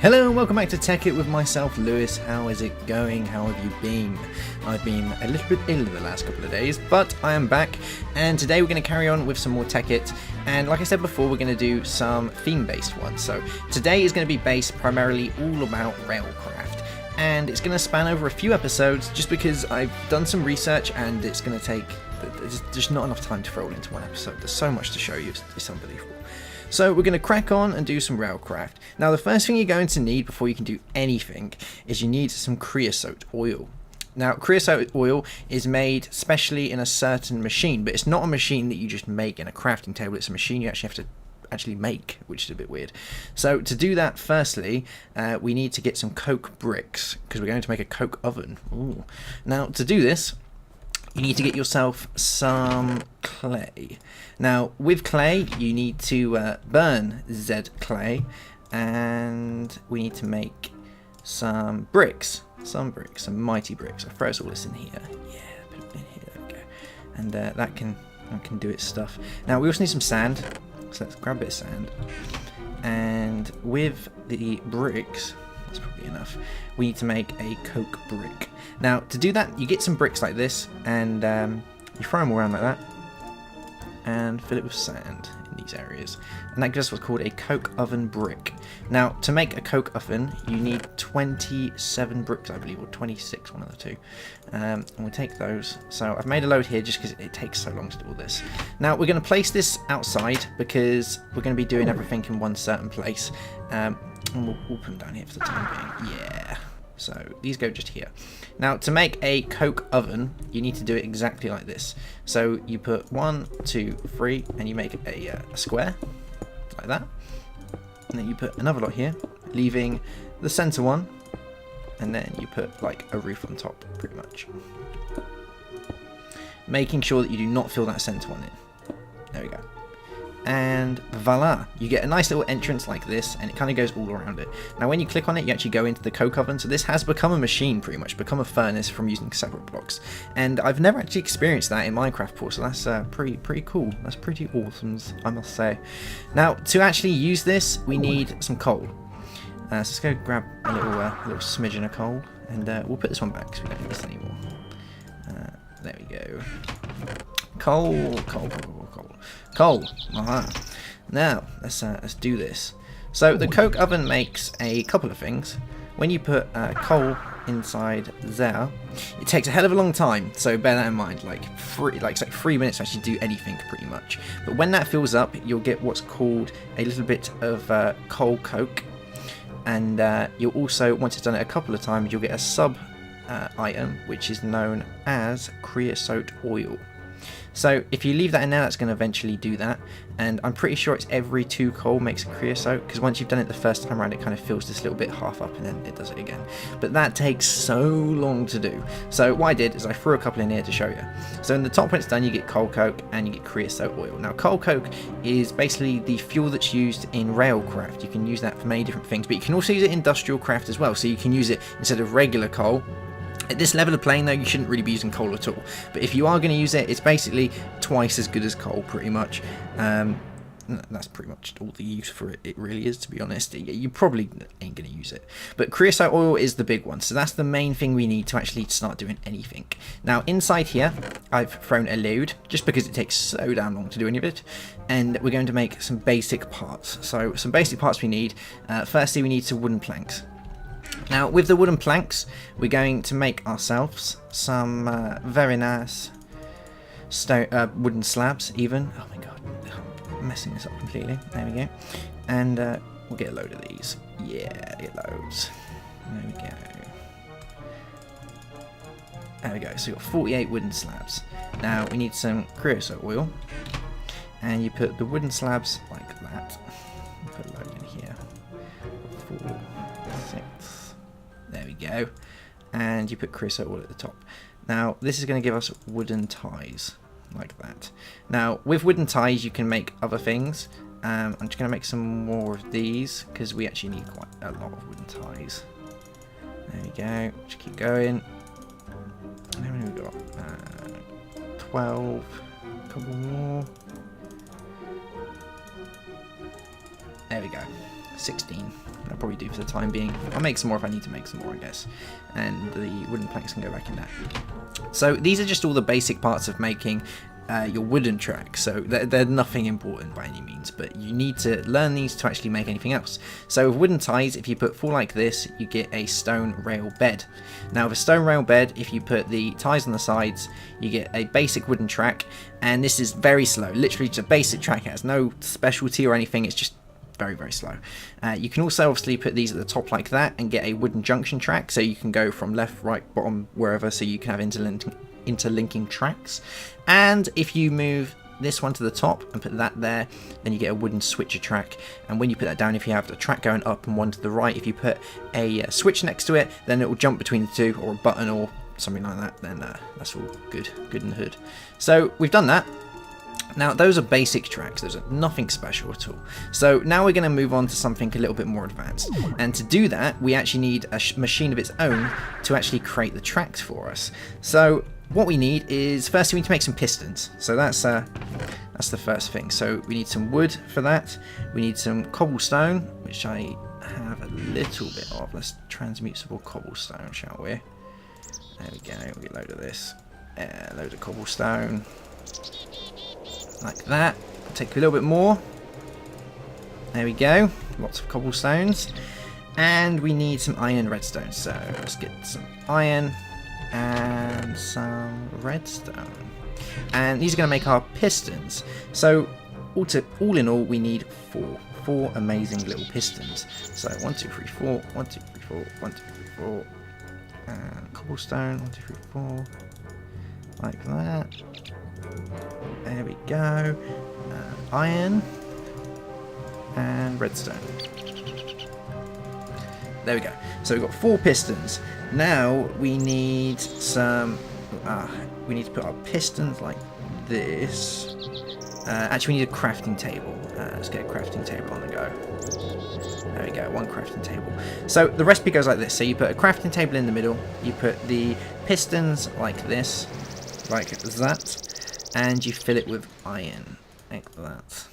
Hello and welcome back to Tekkit with myself, Lewis. How is it going? How have you been? I've been a little bit ill the last couple of days, but I am back, and today we're going to carry on with some more Tekkit, and like I said before, we're going to do some theme-based ones. So today is going to be based primarily all about railcraft, and it's going to span over a few episodes just because I've done some research and it's going to take, there's just not enough time to throw it into one episode. There's so much to show you, it's unbelievable. So we're going to crack on and do some railcraft. Now the first thing you're going to need before you can do anything is you need some creosote oil. Now creosote oil is made specially in a certain machine, but it's not a machine that you just make in a crafting table. It's a machine you actually have to make, which is a bit weird. So to do that, firstly, we need to get some coke bricks because we're going to make a coke oven. Ooh. Now to do this, you need to get yourself some clay. Now with clay you need to burn Z clay, and we need to make some bricks, some mighty bricks. I'll throw all this in here. Yeah, put it in here, there we go. And that can do its stuff. Now we also need some sand, so let's grab a bit of sand, and with the bricks, that's probably enough, we need to make a coke brick. Now to do that, you get some bricks like this, and you throw them around like that and fill it with sand in these areas, and that gives us what's called a coke oven brick. Now to make a coke oven you need 27 bricks, I believe, or 26, one of the two, and we'll take those. So I've made a load here just because it takes so long to do all this. Now we're going to place this outside because we're going to be doing everything in one certain place, and we'll put them down here for the time being. Yeah. So these go just here. Now to make a coke oven you need to do it exactly like this. So you put 1, 2, 3 and you make a square like that, and then you put another lot here, leaving the center one, and then you put like a roof on top, pretty much, making sure that you do not fill that center one in. There we go. And voila, you get a nice little entrance like this, and it kind of goes all around it. Now when you click on it you actually go into the coke oven, so this has become a machine, pretty much become a furnace from using separate blocks, and I've never actually experienced that in Minecraft before, so that's pretty cool. That's pretty awesome, I must say. Now to actually use this we need some coal, so let's go grab a little smidgen of coal, and we'll put this one back because we don't need this anymore. There we go. Coal. Now let's do this. So the coke oven makes a couple of things. When you put coal inside there, it takes a hell of a long time, so bear that in mind. It's like 3 minutes to actually do anything, pretty much. But when that fills up you'll get what's called a little bit of coal coke, and you'll also, once it's done it a couple of times, you'll get a sub item which is known as creosote oil. So if you leave that in there, that's going to eventually do that, and I'm pretty sure it's every 2 coal makes a creosote, because once you've done it the first time around it kind of fills this little bit half up and then it does it again. But that takes so long to do, so what I did is I threw a couple in here to show you. So in the top when it's done you get coal coke and you get creosote oil. Now coal coke is basically the fuel that's used in railcraft. You can use that for many different things, but you can also use it in industrial craft as well, so you can use it instead of regular coal. At this level of playing though, you shouldn't really be using coal at all, but if you are going to use it, it's basically twice as good as coal, pretty much. That's pretty much all the use for it, it really is, to be honest. You probably ain't going to use it, but creosote oil is the big one, so that's the main thing we need to actually start doing anything. Now inside here I've thrown a load just because it takes so damn long to do any of it, and we're going to make some basic parts. So some basic parts we need, firstly we need some wooden planks. Now with the wooden planks we're going to make ourselves some very nice wooden slabs even. Oh my god, I'm messing this up completely. There we go. And we'll get a load of these. Yeah, get loads. There we go. There we go. So we've got 48 wooden slabs. Now we need some creosote oil, and you put the wooden slabs like that. Put a load in here. 4, 6. There we go, and you put creosote oil at the top. Now this is going to give us wooden ties like that. Now with wooden ties you can make other things. I'm just going to make some more of these because we actually need quite a lot of wooden ties. There we go, just keep going. How many have we got? 12, a couple more. There we go, 16. I'll probably do for the time being. I'll make some more if I need to make some more, I guess. And the wooden planks can go back in there. So these are just all the basic parts of making your wooden track. So they're nothing important by any means, but you need to learn these to actually make anything else. So with wooden ties, if you put 4 like this, you get a stone rail bed. Now with a stone rail bed, if you put the ties on the sides, you get a basic wooden track, and this is very slow, literally just a basic track. It has no specialty or anything, it's just very slow. You can also obviously put these at the top like that and get a wooden junction track, so you can go from left, right, bottom, wherever, so you can have interlinking tracks. And if you move this one to the top and put that there, then you get a wooden switcher track. And when you put that down, if you have the track going up and one to the right, if you put a switch next to it, then it will jump between the two, or a button or something like that. Then that's all good in the hood. So we've done that. Now those are basic tracks, those are nothing special at all. So now we're going to move on to something a little bit more advanced. And to do that, we actually need a machine of its own to actually create the tracks for us. So what we need is, first we need to make some pistons. So that's the first thing. So we need some wood for that. We need some cobblestone, which I have a little bit of. Let's transmute some more cobblestone, shall we? There we go, we'll get a load of this. Load of cobblestone. Like that. Take a little bit more. There we go. Lots of cobblestones. And we need some iron and redstone. So let's get some iron and some redstone. And these are going to make our pistons. So all in all, we need four amazing little pistons. So 1, 2, 3, 4. 1, 2, 3, 4. 1, 2, 3, 4. And cobblestone. 1, 2, 3, 4. Like that. There we go. Iron and redstone. There we go. So we've got 4 pistons. Now we need some. We need to put our pistons like this. Actually, we need a crafting table. Let's get a crafting table on the go. There we go. 1 crafting table. So the recipe goes like this. So you put a crafting table in the middle. You put the pistons like this, like that, and you fill it with iron, like that.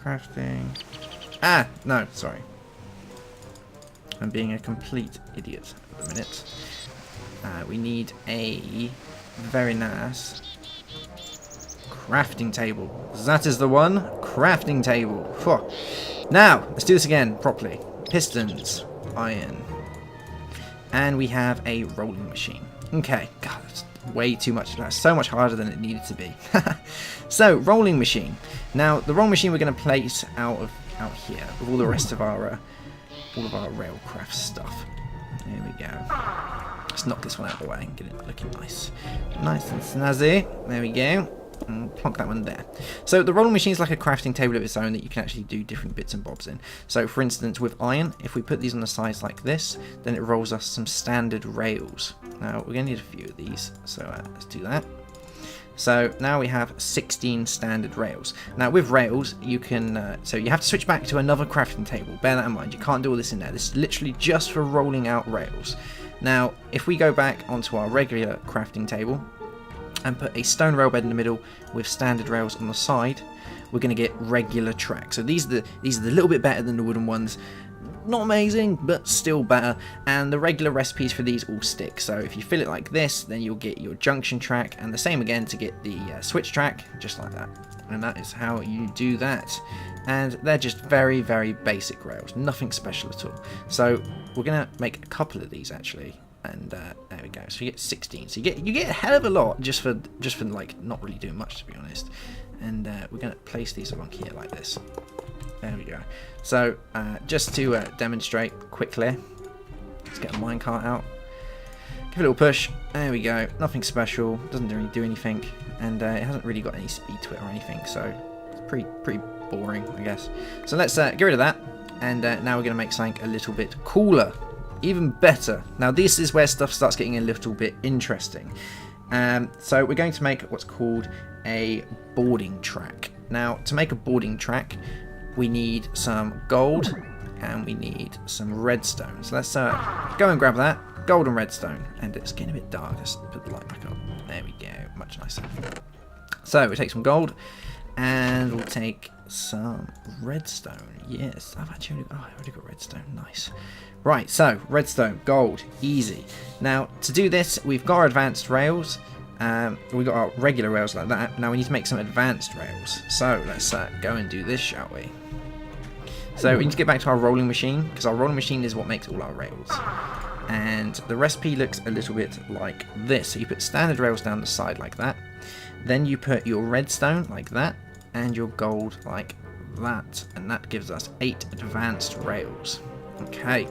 Crafting. No, sorry. I'm being a complete idiot at the minute. We need a very nice crafting table. That is the one. Crafting table. Whew. Now, let's do this again properly. Pistons, iron, and we have a rolling machine. Okay, God, that's way too much. That's so much harder than it needed to be. So, rolling machine. Now, the rolling machine we're going to place out here with all the rest of our railcraft stuff. There we go. Let's knock this one out of the way and get it looking nice, nice and snazzy. There we go. And plonk that one there. So the rolling machine is like a crafting table of its own that you can actually do different bits and bobs in. So for instance, with iron, if we put these on the sides like this, then it rolls us some standard rails. Now we're going to need a few of these, so let's do that. So now we have 16 standard rails. Now with rails, you can, so you have to switch back to another crafting table. Bear that in mind, you can't do all this in there. This is literally just for rolling out rails. Now, if we go back onto our regular crafting table and put a stone rail bed in the middle with standard rails on the side, we're going to get regular tracks. So these are the little bit better than the wooden ones. Not amazing, but still better. And the regular recipes for these all stick. So if you fill it like this, then you'll get your junction track, and the same again to get the switch track, just like that. And that is how you do that. And they're just very, very basic rails, nothing special at all. So we're gonna make a couple of these actually, and there we go. So you get 16. So you get a hell of a lot just for like not really doing much, to be honest. And we're gonna place these along here like this. There we go. So just to demonstrate quickly, let's get a minecart out. Give it a little push. There we go. Nothing special. Doesn't really do anything, and it hasn't really got any speed to it or anything. So it's pretty boring, I guess. So let's get rid of that, and now we're going to make something a little bit cooler, even better. Now this is where stuff starts getting a little bit interesting. So we're going to make what's called a boarding track. Now to make a boarding track, we need some gold and we need some redstone. So let's go and grab that. Gold and redstone. And it's getting a bit dark. Let's put the light back up. There we go. Much nicer. So we take some gold And we'll take some redstone. Yes, I've actually I already got redstone. Nice. Right, so redstone, gold, easy. Now to do this, we've got our advanced rails. We've got our regular rails like that. Now we need to make some advanced rails. So let's go and do this, shall we? So we need to get back to our rolling machine, because our rolling machine is what makes all our rails. And the recipe looks a little bit like this. So you put standard rails down the side like that. Then you put your redstone like that, and your gold like that. And that gives us 8 advanced rails. Okay.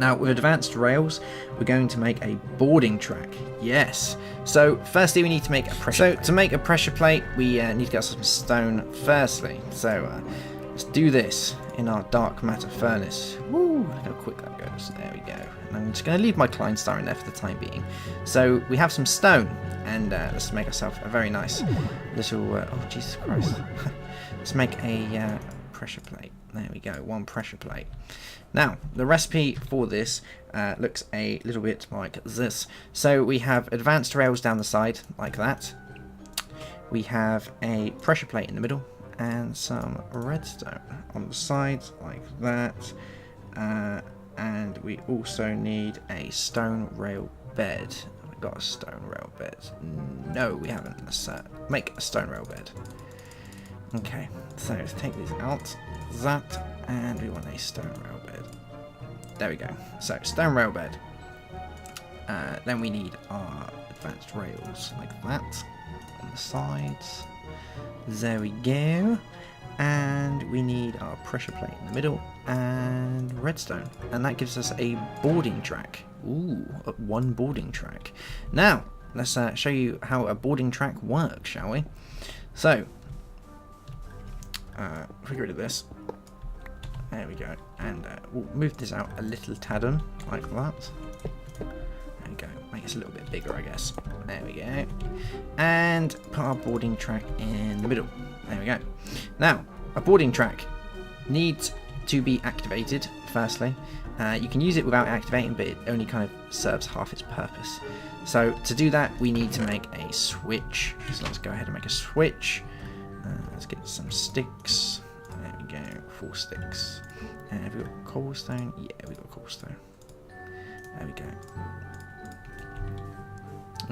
Now with advanced rails, we're going to make a boarding track. Yes. So firstly we need to make a pressure plate. To make a pressure plate, we need to get some stone firstly. So let's do this in our dark matter furnace. Woo! Look how quick that goes. There we go. And I'm just going to leave my Klein star in there for the time being. So we have some stone, and let's make ourselves a very nice little. Oh Jesus Christ! Let's make a pressure plate. There we go. 1 pressure plate. Now the recipe for this looks a little bit like this. So we have advanced rails down the side like that. We have a pressure plate in the middle, and some redstone on the sides like that, and we also need a stone rail bed. Have we got a stone rail bed? No, we haven't. Let's make a stone rail bed. Okay, so let's take these out, that, and we want a stone rail bed. There we go. So stone rail bed. Then we need our advanced rails like that on the sides. There we go. And we need our pressure plate in the middle and redstone. And that gives us a boarding track. Ooh, 1 boarding track. Now, let's show you how a boarding track works, shall we? So, if we get rid of this. There we go. And we'll move this out a little tad like that. There we go. Make it a little bit bigger, I guess. There we go. And put our boarding track in the middle. There we go. Now, a boarding track needs to be activated, firstly. You can use it without activating, but it only kind of serves half its purpose. So, to do that, we need to make a switch. So, let's go ahead and make a switch. Let's get some sticks. There we go. 4 sticks. And have we got cobblestone? Yeah, we got cobblestone. There we go.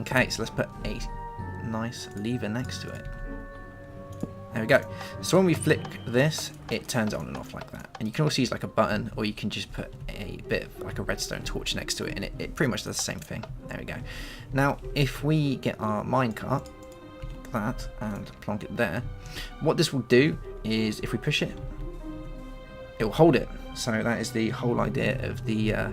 Okay, so let's put a nice lever next to it. There we go. So when we flick this, it turns on and off like that. And you can also use like a button, or you can just put a bit of like a redstone torch next to it, and it pretty much does the same thing. There we go. Now, if we get our minecart, like that, and plonk it there, what this will do is if we push it, it will hold it. So that is the whole idea of the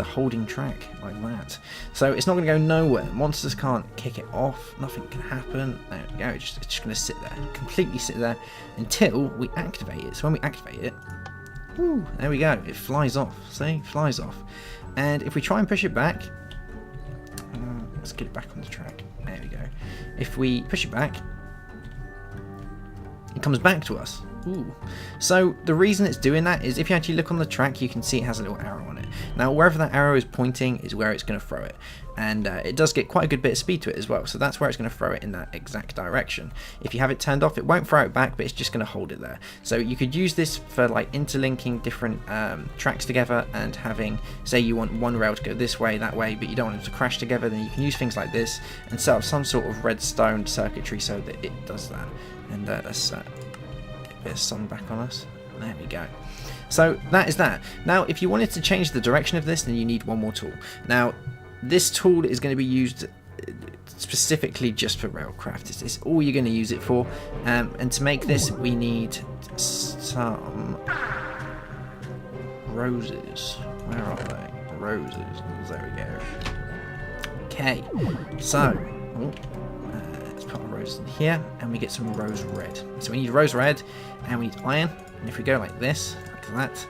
holding track like that. So it's not going to go nowhere. Monsters can't kick it off. Nothing can happen. There we go. It's just going to sit there, completely sit there until we activate it. So when we activate it, whoo, there we go. It flies off. See, flies off. And if we try and push it back, let's get it back on the track. There we go. If we push it back, it comes back to us. Ooh. So the reason it's doing that is if you actually look on the track, you can see it has a little arrow on it. Now wherever that arrow is pointing is where it's going to throw it, and it does get quite a good bit of speed to it as well, so that's where it's going to throw it in that exact direction. If you have it turned off, it won't throw it back, but it's just going to hold it there. So you could use this for like interlinking different tracks together, and having, say you want one rail to go this way, that way, but you don't want them to crash together, then you can use things like this and set up some sort of redstone circuitry so that it does that. And let's get a bit of sun back on us. There we go. So that is that. Now if you wanted to change the direction of this, then you need one more tool. Now this tool is going to be used specifically just for railcraft. It's all you're going to use it for, and to make this we need some roses. Where are they? Roses. There we go. Okay, so let's put our rose in here, and we get some rose red. So we need rose red, and we need iron. And if we go like this, like that,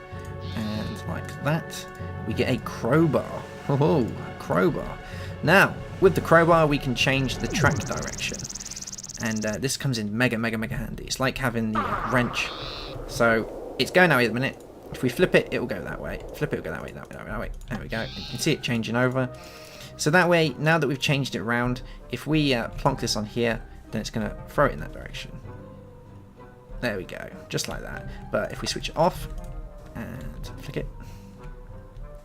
and like that, we get a crowbar. Oh, crowbar. Now, with the crowbar, we can change the track direction. And this comes in mega handy. It's like having the wrench. So, it's going that way at the minute. If we flip it, it will go that way. Flip it, it will go that way, that way, that way. There we go. You can see it changing over. So that way, now that we've changed it around, if we plonk this on here, then it's going to throw it in that direction. There we go, just like that. But if we switch it off and flick it,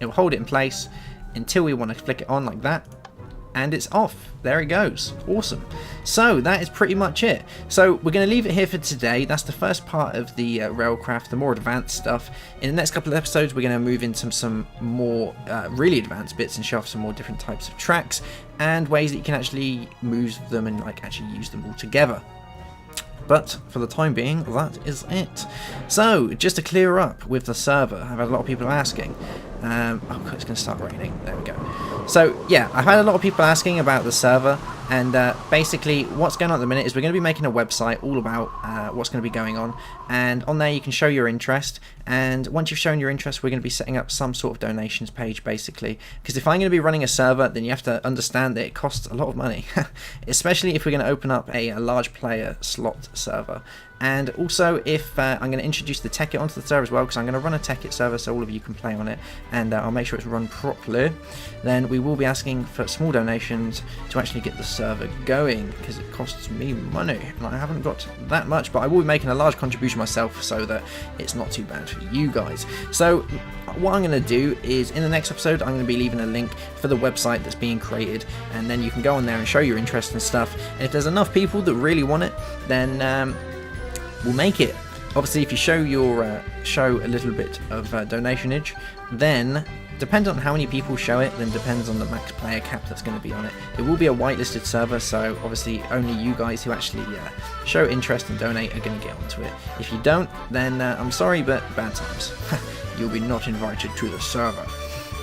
it will hold it in place until we want to flick it on like that, and it's off. There it goes. Awesome. So that is pretty much it. So we're going to leave it here for today. That's the first part of the railcraft, the more advanced stuff. In the next couple of episodes, we're going to move into some more really advanced bits and show off some more different types of tracks and ways that you can actually move them and like actually use them all together. But for the time being, that is it. So just to clear up with the server, I've had a lot of people asking. Oh, it's going to start raining. There we go. So yeah, I've had a lot of people asking about the server, and basically what's going on at the minute is we're going to be making a website all about what's going to be going on, and on there you can show your interest, and once you've shown your interest we're going to be setting up some sort of donations page basically, because if I'm going to be running a server then you have to understand that it costs a lot of money, especially if we're going to open up a large player slot server. And also, if I'm going to introduce the Tekkit onto the server as well, because I'm going to run a Tekkit server so all of you can play on it, and I'll make sure it's run properly, then we will be asking for small donations to actually get the server going, because it costs me money, and I haven't got that much, but I will be making a large contribution myself so that it's not too bad for you guys. So what I'm going to do is, in the next episode, I'm going to be leaving a link for the website that's being created, and then you can go on there and show your interest and stuff, and if there's enough people that really want it, then we'll make it. Obviously, if you show your show a little bit of donationage, then depends on how many people show it, then depends on the max player cap that's going to be on it. It will be a whitelisted server, so obviously only you guys who actually show interest and donate are going to get onto it. If you don't, then I'm sorry, but bad times. You'll be not invited to the server.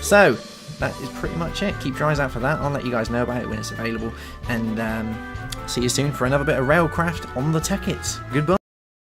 So that is pretty much it. Keep your eyes out for that. I'll let you guys know about it when it's available, and see you soon for another bit of railcraft on the Tekkit. Goodbye.